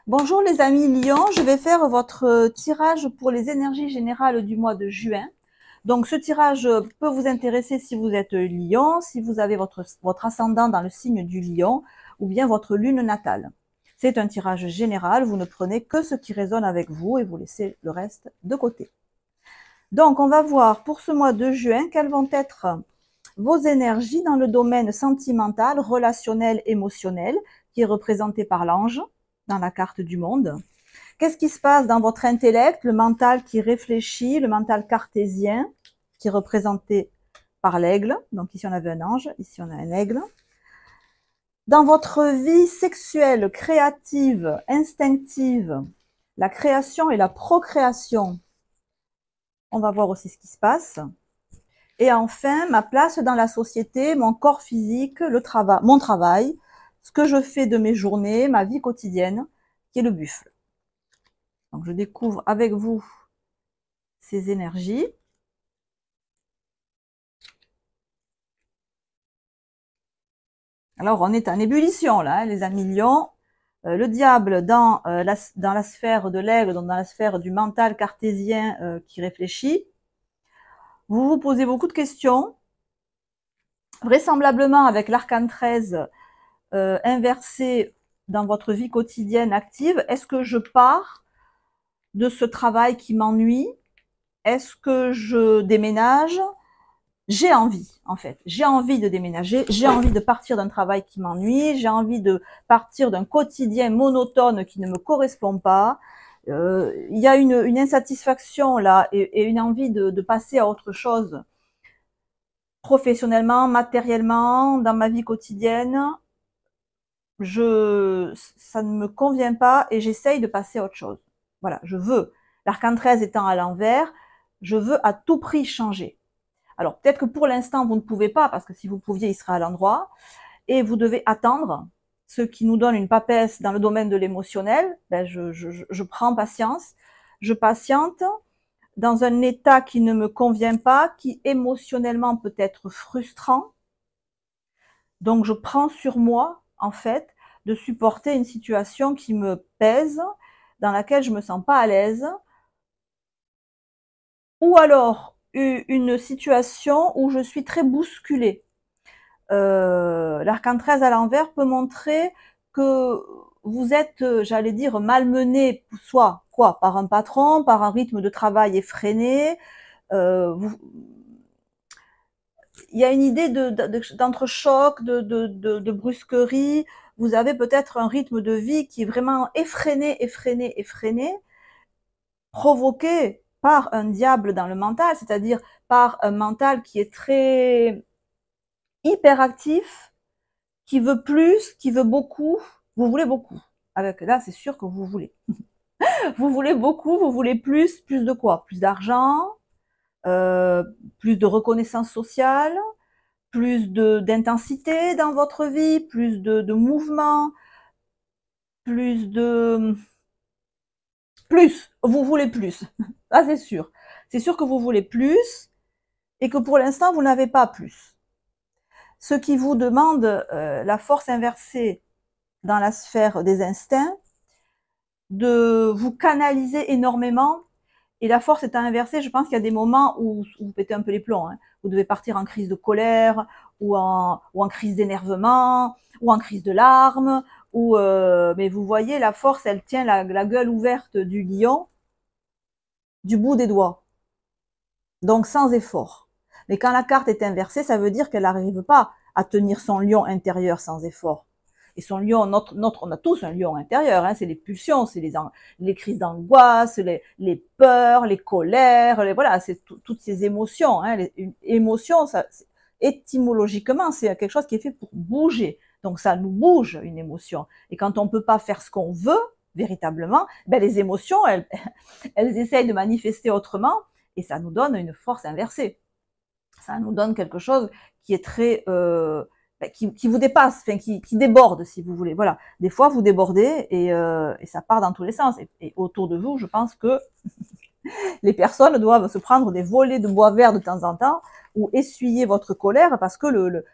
Bonjour les amis Lions, je vais faire votre tirage pour les énergies générales du mois de juin. Donc ce tirage peut vous intéresser si vous êtes Lion, si vous avez votre ascendant dans le signe du Lion ou bien votre lune natale. C'est un tirage général, vous ne prenez que ce qui résonne avec vous et vous laissez le reste de côté. Donc on va voir pour ce mois de juin quelles vont être vos énergies dans le domaine sentimental, relationnel, émotionnel, qui est représenté par l'ange dans la carte du monde. Qu'est-ce qui se passe dans votre intellect, le mental qui réfléchit, le mental cartésien, qui est représenté par l'aigle. Donc ici on avait un ange, ici on a un aigle. Dans votre vie sexuelle, créative, instinctive, la création et la procréation, on va voir aussi ce qui se passe. Et enfin, ma place dans la société, mon corps physique, mon travail, ce que je fais de mes journées, ma vie quotidienne, qui est le buffle. Donc je découvre avec vous ces énergies. Alors on est en ébullition là, hein, les amis lions. Le diable dans la sphère de l'aigle, donc dans la sphère du mental cartésien qui réfléchit. Vous vous posez beaucoup de questions. Vraisemblablement avec l'arcane 13 inversé dans votre vie quotidienne active, est-ce que je pars de ce travail qui m'ennuie? Est-ce que je déménage? J'ai envie, en fait. J'ai envie de déménager, j'ai envie de partir d'un travail qui m'ennuie, j'ai envie de partir d'un quotidien monotone qui ne me correspond pas. Il y a une insatisfaction là et une envie de passer à autre chose. Professionnellement, matériellement, dans ma vie quotidienne, ça ne me convient pas et j'essaye de passer à autre chose. Voilà, je veux. L'arcane 13 étant à l'envers, je veux à tout prix changer. Alors peut-être que pour l'instant vous ne pouvez pas, parce que si vous pouviez, il serait à l'endroit, et vous devez attendre, ce qui nous donne une papesse dans le domaine de l'émotionnel. Ben, je prends patience, je patiente dans un état qui ne me convient pas, qui émotionnellement peut être frustrant. Donc je prends sur moi, en fait, de supporter une situation qui me pèse, dans laquelle je me sens pas à l'aise, ou alors une situation où je suis très bousculée. L'arcane 13 à l'envers peut montrer que vous êtes, j'allais dire, malmené, soit quoi, par un patron, par un rythme de travail effréné. Il y a une idée d'entrechoc, de brusquerie. Vous avez peut-être un rythme de vie qui est vraiment effréné, effréné, effréné, provoqué par un diable dans le mental, c'est-à-dire par un mental qui est très hyperactif, qui veut plus, qui veut beaucoup. Vous voulez beaucoup. Avec là, c'est sûr que vous voulez. Vous voulez beaucoup, vous voulez plus, plus de quoi? Plus d'argent, plus de reconnaissance sociale, plus d'intensité dans votre vie, plus de mouvement, plus de plus. Vous voulez plus. Ah, c'est sûr. C'est sûr que vous voulez plus et que pour l'instant vous n'avez pas plus. Ce qui vous demande la force inversée dans la sphère des instincts, de vous canaliser énormément. Et la force étant inversée, je pense qu'il y a des moments où vous pétez un peu les plombs. Hein. Vous devez partir en crise de colère, ou en crise d'énervement, ou en crise de larmes. Mais vous voyez, la force, elle tient la gueule ouverte du lion du bout des doigts. Donc sans effort. Mais quand la carte est inversée, ça veut dire qu'elle n'arrive pas à tenir son lion intérieur sans effort. Et son lion, on a tous un lion intérieur, hein, c'est les pulsions, c'est les crises d'angoisse, les peurs, les colères, voilà, c'est toutes ces émotions. Hein, une émotion, ça, étymologiquement, c'est quelque chose qui est fait pour bouger. Donc ça nous bouge, une émotion. Et quand on ne peut pas faire ce qu'on veut, véritablement, ben les émotions, elles essayent de manifester autrement, et ça nous donne une force inversée. Ça nous donne quelque chose qui est très qui vous dépasse, enfin qui déborde si vous voulez. Voilà. Des fois vous débordez et ça part dans tous les sens. Et autour de vous, je pense que les personnes doivent se prendre des volées de bois vert de temps en temps ou essuyer votre colère parce que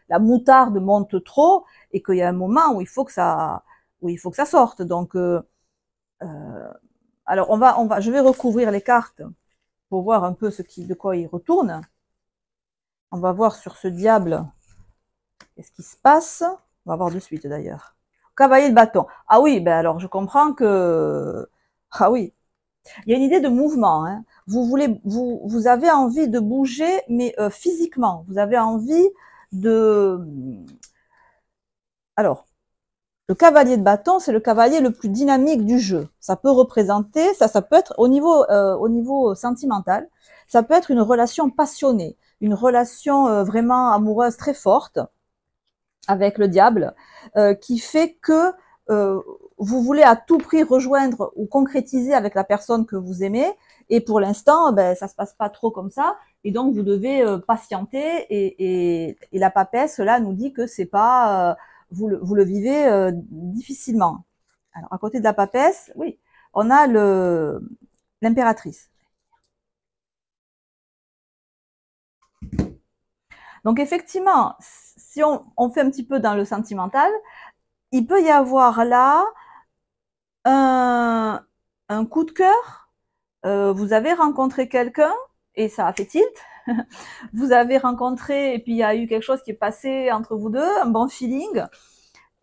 la moutarde monte trop et qu'il y a un moment où il faut que ça sorte. Donc Alors, je vais recouvrir les cartes pour voir un peu de quoi il retourne. On va voir sur ce diable qu'est-ce qui se passe. On va voir de suite d'ailleurs. Cavalier de bâton. Ah oui, ben alors je comprends que... Ah oui, il y a une idée de mouvement. Hein. Vous avez envie de bouger, mais physiquement. Vous avez envie de... Alors, le cavalier de bâton, c'est le cavalier le plus dynamique du jeu. Ça peut représenter, ça peut être au niveau sentimental, ça peut être une relation passionnée, une relation vraiment amoureuse très forte avec le diable, qui fait que vous voulez à tout prix rejoindre ou concrétiser avec la personne que vous aimez, et pour l'instant, ben, ça se passe pas trop comme ça, et donc vous devez patienter, et la papesse là nous dit que c'est pas vous le vivez difficilement. Alors à côté de la papesse, oui, on a l'impératrice. Donc effectivement, si on fait un petit peu dans le sentimental, il peut y avoir là un coup de cœur. Vous avez rencontré quelqu'un et ça a fait tilt. Vous avez rencontré et puis il y a eu quelque chose qui est passé entre vous deux, un bon feeling.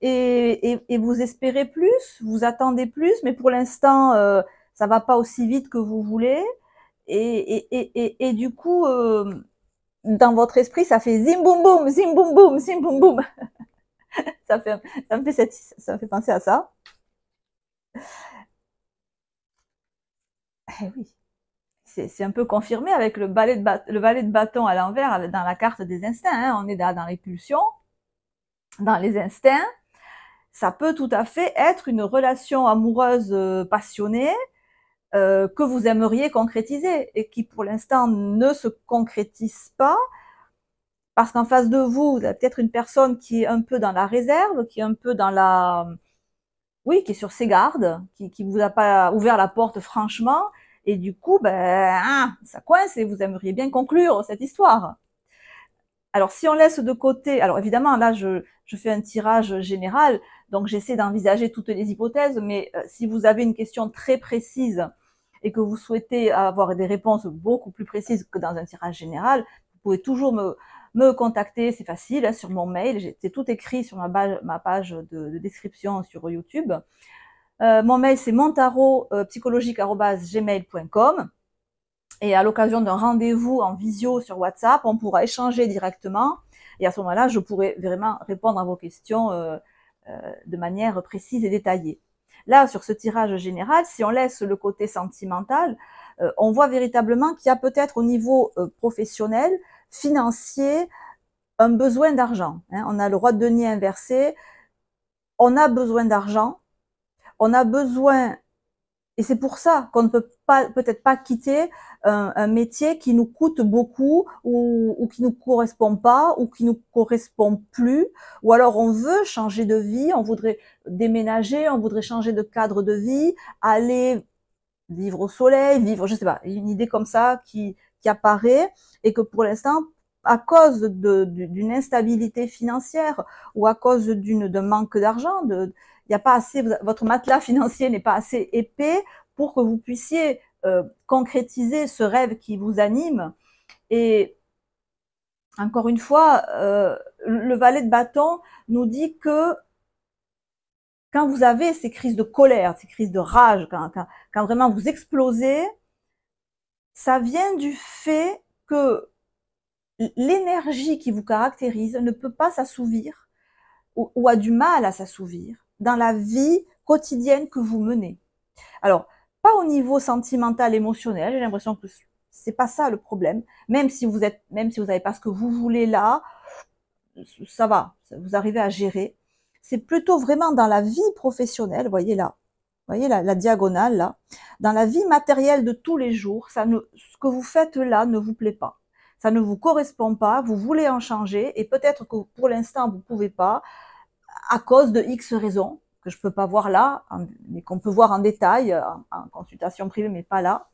Et vous espérez plus, vous attendez plus, mais pour l'instant, ça va pas aussi vite que vous voulez. Et du coup, dans votre esprit, ça fait zim boum boum, zim boum boum, zim boum boum. ça me fait penser à ça. Eh oui, c'est un peu confirmé avec le valet de bâton à l'envers dans la carte des instincts. Hein. On est dans les pulsions, dans les instincts. Ça peut tout à fait être une relation amoureuse passionnée que vous aimeriez concrétiser et qui pour l'instant ne se concrétise pas parce qu'en face de vous, vous avez peut-être une personne qui est un peu dans la réserve, qui est un peu dans la... Oui, qui est sur ses gardes, qui vous a pas ouvert la porte franchement, et du coup, ben, ça coince et vous aimeriez bien conclure cette histoire. Alors, si on laisse de côté, alors évidemment, là, je fais un tirage général, donc j'essaie d'envisager toutes les hypothèses, mais si vous avez une question très précise et que vous souhaitez avoir des réponses beaucoup plus précises que dans un tirage général, vous pouvez toujours me contacter, c'est facile, hein, sur mon mail, c'est tout écrit sur ma page de description sur YouTube. Mon mail, c'est montaro psychologique@gmail.com. Et à l'occasion d'un rendez-vous en visio sur WhatsApp, on pourra échanger directement. Et à ce moment-là, je pourrai vraiment répondre à vos questions de manière précise et détaillée. Là, sur ce tirage général, si on laisse le côté sentimental, on voit véritablement qu'il y a peut-être au niveau professionnel, financier, un besoin d'argent. Hein. On a le roi de denier inversé, on a besoin d'argent, on a besoin, et c'est pour ça qu'on ne peut peut-être pas quitter un métier qui nous coûte beaucoup ou qui nous correspond pas ou qui nous correspond plus, ou alors on veut changer de vie, on voudrait déménager, on voudrait changer de cadre de vie, aller vivre au soleil, vivre, je sais pas, une idée comme ça qui apparaît et que pour l'instant, à cause d'une instabilité financière ou à cause d'un manque d'argent, il n'y a pas assez, votre matelas financier n'est pas assez épais pour que vous puissiez concrétiser ce rêve qui vous anime. Et encore une fois, le valet de bâton nous dit que quand vous avez ces crises de colère, ces crises de rage, quand vraiment vous explosez, ça vient du fait que l'énergie qui vous caractérise ne peut pas s'assouvir ou a du mal à s'assouvir dans la vie quotidienne que vous menez. Alors, pas au niveau sentimental, émotionnel, j'ai l'impression que c'est pas ça le problème. Même si vous n'avez pas ce que vous voulez là, ça va, vous arrivez à gérer. C'est plutôt vraiment dans la vie professionnelle, voyez là, voyez la diagonale là, dans la vie matérielle de tous les jours, ce que vous faites là ne vous plaît pas. Ça ne vous correspond pas, vous voulez en changer et peut-être que pour l'instant vous ne pouvez pas à cause de X raisons que je ne peux pas voir là, mais qu'on peut voir en détail en consultation privée, mais pas là.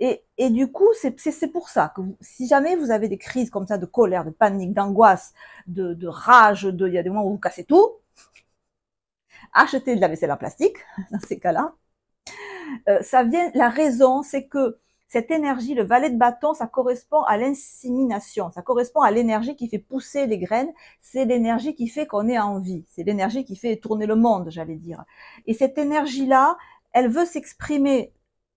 Et du coup, c'est pour ça que si jamais vous avez des crises comme ça de colère, de panique, d'angoisse, de rage, il y a des moments où vous cassez tout, achetez de la vaisselle en plastique dans ces cas-là. Ça vient, la raison, c'est que cette énergie, le valet de bâton, ça correspond à l'insémination, ça correspond à l'énergie qui fait pousser les graines, c'est l'énergie qui fait qu'on est en vie, c'est l'énergie qui fait tourner le monde, j'allais dire. Et cette énergie-là, elle veut s'exprimer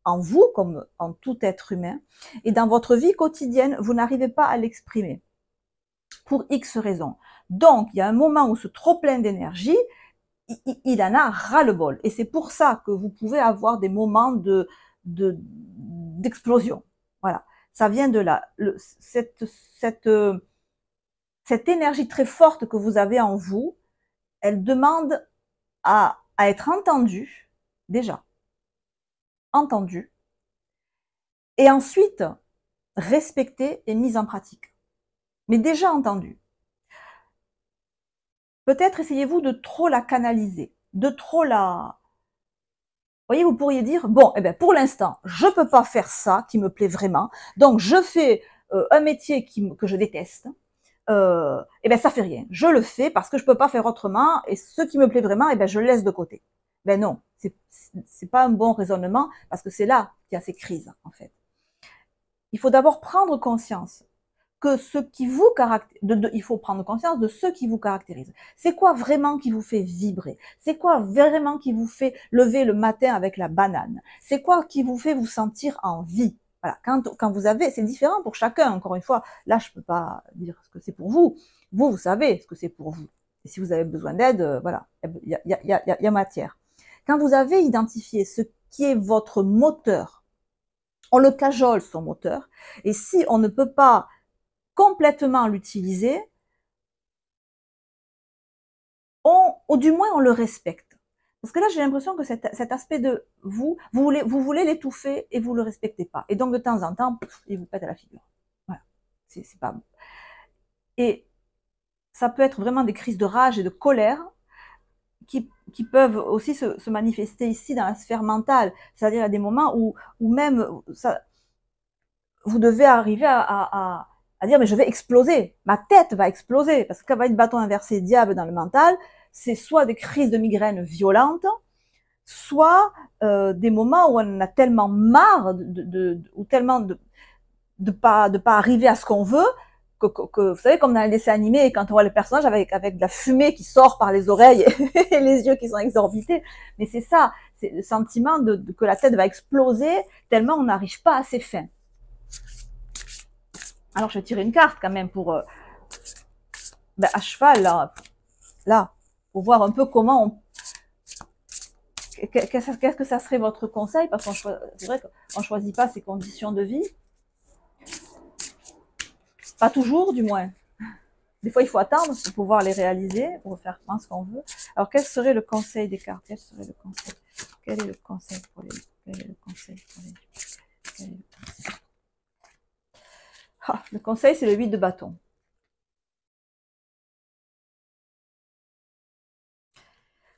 en vous, comme en tout être humain, et dans votre vie quotidienne, vous n'arrivez pas à l'exprimer, pour X raisons. Donc, il y a un moment où ce trop-plein d'énergie, il en a ras-le-bol. Et c'est pour ça que vous pouvez avoir des moments d'explosion. Voilà. Ça vient de là. Cette énergie très forte que vous avez en vous, elle demande à être entendue, déjà. Entendue. Et ensuite, respectée et mise en pratique. Mais déjà entendue. Peut-être essayez-vous de trop la canaliser, de trop la... Vous voyez, vous pourriez dire, bon, eh ben, pour l'instant, je peux pas faire ça qui me plaît vraiment, donc je fais un métier que je déteste, eh ben, ça fait rien. Je le fais parce que je peux pas faire autrement, et ce qui me plaît vraiment, eh ben, je le laisse de côté. Ben non, c'est pas un bon raisonnement, parce que c'est là qu'il y a ces crises, en fait. Il faut d'abord prendre conscience que ce qui vous caractérise, il faut prendre conscience de ce qui vous caractérise. C'est quoi vraiment qui vous fait vibrer? C'est quoi vraiment qui vous fait lever le matin avec la banane? C'est quoi qui vous fait vous sentir en vie? Voilà. Quand vous avez, c'est différent pour chacun, encore une fois. Là, je peux pas dire ce que c'est pour vous. Vous savez ce que c'est pour vous. Et si vous avez besoin d'aide, voilà, il y a matière. Quand vous avez identifié ce qui est votre moteur, on le cajole, son moteur, et si on ne peut pas complètement l'utiliser, ou du moins on le respecte. Parce que là, j'ai l'impression que cet aspect de vous voulez l'étouffer et vous le respectez pas. Et donc, de temps en temps, il vous pète à la figure. Voilà. C'est pas bon. Et ça peut être vraiment des crises de rage et de colère qui peuvent aussi se manifester ici dans la sphère mentale. C'est-à-dire à des moments où même ça, vous devez arriver à dire, mais je vais exploser, ma tête va exploser, parce que quand va être bâton inversé, diable dans le mental, c'est soit des crises de migraine violentes, soit des moments où on en a tellement marre, ou tellement de pas arriver à ce qu'on veut, que vous savez, comme dans les dessins animés, quand on voit le personnage avec de la fumée qui sort par les oreilles et les yeux qui sont exorbités, mais c'est ça, c'est le sentiment que la tête va exploser tellement on n'arrive pas à ses fins. Alors, je vais tirer une carte quand même pour, à cheval, là, pour voir un peu comment on... Qu'est-ce que ça serait votre conseil? Parce qu'on c'est vrai qu'on ne choisit pas ses conditions de vie. Pas toujours, du moins. Des fois, il faut attendre pour pouvoir les réaliser, pour faire ce qu'on veut. Alors, quel serait le conseil des cartes? Quel serait le conseil? Quel est le conseil pour les... Quel est le conseil pour les... Quel est le conseil? Ah, le conseil, c'est le 8 de bâton.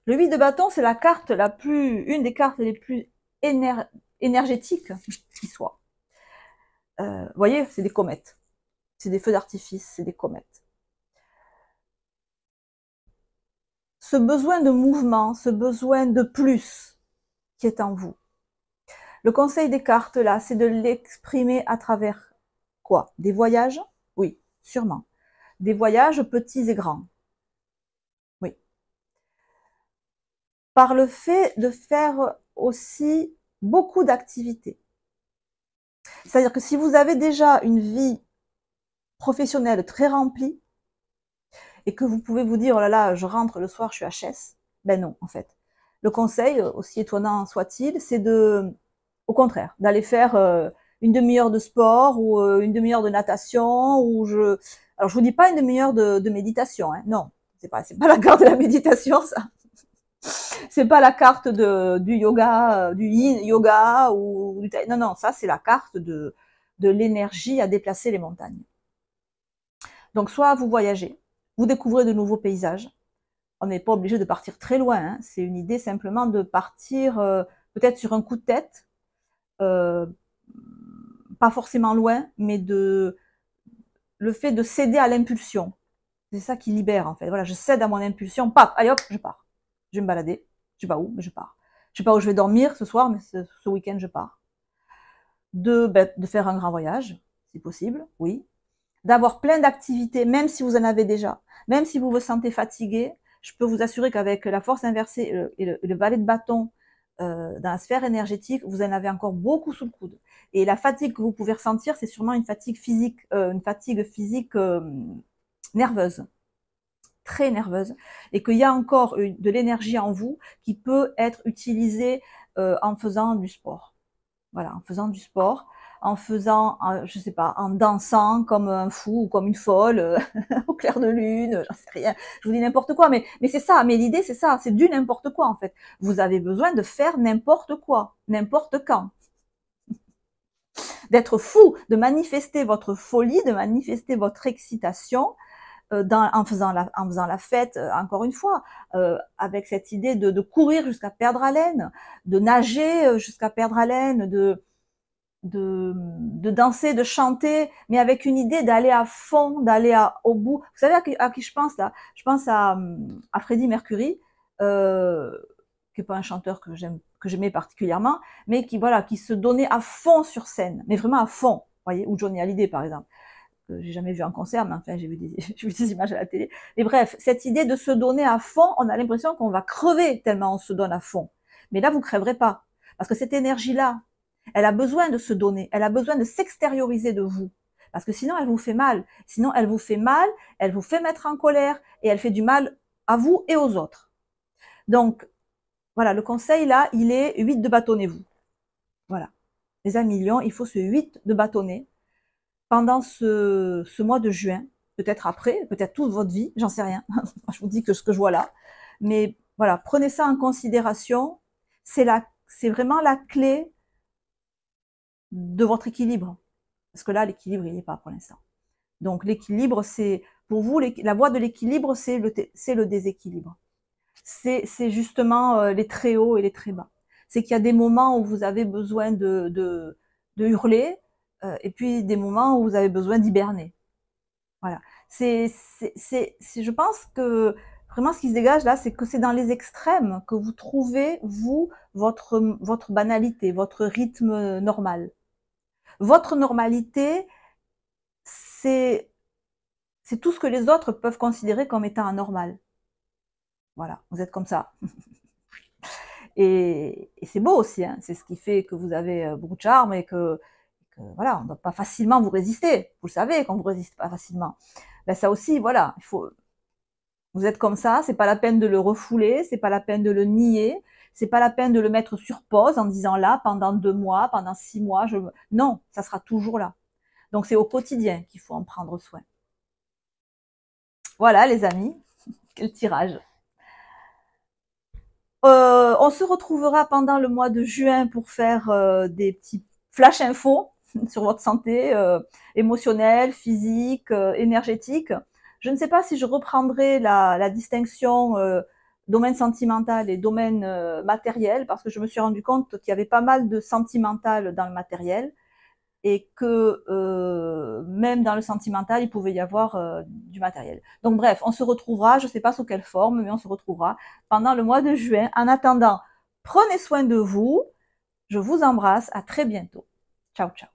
Le 8 de bâton, c'est la carte une des cartes les plus énergétiques qui soit. Vous voyez, c'est des comètes. C'est des feux d'artifice, c'est des comètes. Ce besoin de mouvement, ce besoin de plus qui est en vous. Le conseil des cartes, là, c'est de l'exprimer à travers quoi? Des voyages? Oui, sûrement. Des voyages petits et grands. Oui. Par le fait de faire aussi beaucoup d'activités. C'est-à-dire que si vous avez déjà une vie professionnelle très remplie et que vous pouvez vous dire, oh là là, je rentre le soir, je suis HS, ben non, en fait. Le conseil, aussi étonnant soit-il, c'est au contraire, d'aller faire une demi-heure de sport ou une demi-heure de natation alors je vous dis pas une demi-heure de méditation, hein, non, c'est pas la carte de la méditation, ça. C'est pas la carte du yoga, du yin yoga ou non, non, ça c'est la carte de l'énergie à déplacer les montagnes. Donc soit vous voyagez, vous découvrez de nouveaux paysages. On n'est pas obligé de partir très loin, hein. C'est une idée simplement de partir peut-être sur un coup de tête, pas forcément loin, mais le fait de céder à l'impulsion. C'est ça qui libère en fait. Voilà, je cède à mon impulsion, paf, allez hop, je pars. Je vais me balader, je sais pas où, mais je pars. Je sais pas où je vais dormir ce soir, mais ce week-end, je pars. De faire un grand voyage, si possible, oui. D'avoir plein d'activités, même si vous en avez déjà. Même si vous vous sentez fatigué, je peux vous assurer qu'avec la force inversée et le valet de bâton dans la sphère énergétique, vous en avez encore beaucoup sous le coude. Et la fatigue que vous pouvez ressentir, c'est sûrement une fatigue physique nerveuse, très nerveuse, et qu'il y a encore de l'énergie en vous qui peut être utilisée en faisant du sport. Voilà, en faisant du sport, en faisant, je sais pas, en dansant comme un fou ou comme une folle au clair de lune, j'en sais rien. Je vous dis n'importe quoi, mais c'est ça. Mais l'idée c'est ça, c'est du n'importe quoi en fait. Vous avez besoin de faire n'importe quoi, n'importe quand, d'être fou, de manifester votre folie, de manifester votre excitation. En faisant la fête, encore une fois, avec cette idée de courir jusqu'à perdre haleine, de nager jusqu'à perdre haleine, de danser, de chanter, mais avec une idée d'aller à fond, d'aller au bout. Vous savez à qui je pense là? Je pense à Freddie Mercury, qui est pas un chanteur que j'aimais particulièrement, mais qui se donnait à fond sur scène, mais vraiment à fond. Voyez, ou Johnny Hallyday par exemple. J'ai jamais vu en concert, mais enfin j'ai vu des images à la télé. Et bref, cette idée de se donner à fond, on a l'impression qu'on va crever tellement on se donne à fond. Mais là, vous crèverez pas, parce que cette énergie-là, elle a besoin de se donner, elle a besoin de s'extérioriser de vous, parce que sinon elle vous fait mal. Sinon elle vous fait mal, elle vous fait mettre en colère et elle fait du mal à vous et aux autres. Donc voilà, le conseil là, il est 8 de bâtonnez-vous. Voilà, les amis lions, il faut ce 8 de bâtonner pendant ce mois de juin, peut-être après, peut-être toute votre vie, j'en sais rien. Je vous dis que ce que je vois là, mais voilà, prenez ça en considération. C'est vraiment la clé de votre équilibre. Parce que là, l'équilibre, il n'est pas pour l'instant. Donc l'équilibre, c'est pour vous, la voie de l'équilibre, c'est le déséquilibre. C'est justement les très hauts et les très bas. C'est qu'il y a des moments où vous avez besoin de hurler, et puis des moments où vous avez besoin d'hiberner. Voilà. Je pense que vraiment ce qui se dégage là, c'est que c'est dans les extrêmes que vous trouvez, vous, votre banalité, votre rythme normal. Votre normalité, c'est tout ce que les autres peuvent considérer comme étant anormal. Voilà, vous êtes comme ça. Et c'est beau aussi, hein. C'est ce qui fait que vous avez beaucoup de charme et que voilà, on ne doit pas facilement vous résister. Vous le savez qu'on ne vous résiste pas facilement. Ben ça aussi, voilà, vous êtes comme ça, c'est pas la peine de le refouler, c'est pas la peine de le nier, c'est pas la peine de le mettre sur pause en disant là, pendant 2 mois, pendant 6 mois, non, ça sera toujours là. Donc c'est au quotidien qu'il faut en prendre soin. Voilà les amis, quel tirage. On se retrouvera pendant le mois de juin pour faire des petits flash infos sur votre santé émotionnelle, physique, énergétique. Je ne sais pas si je reprendrai la distinction domaine sentimental et domaine matériel, parce que je me suis rendu compte qu'il y avait pas mal de sentimental dans le matériel, et que même dans le sentimental, il pouvait y avoir du matériel. Donc bref, on se retrouvera, je ne sais pas sous quelle forme, mais on se retrouvera pendant le mois de juin. En attendant, prenez soin de vous, je vous embrasse, à très bientôt. Ciao, ciao.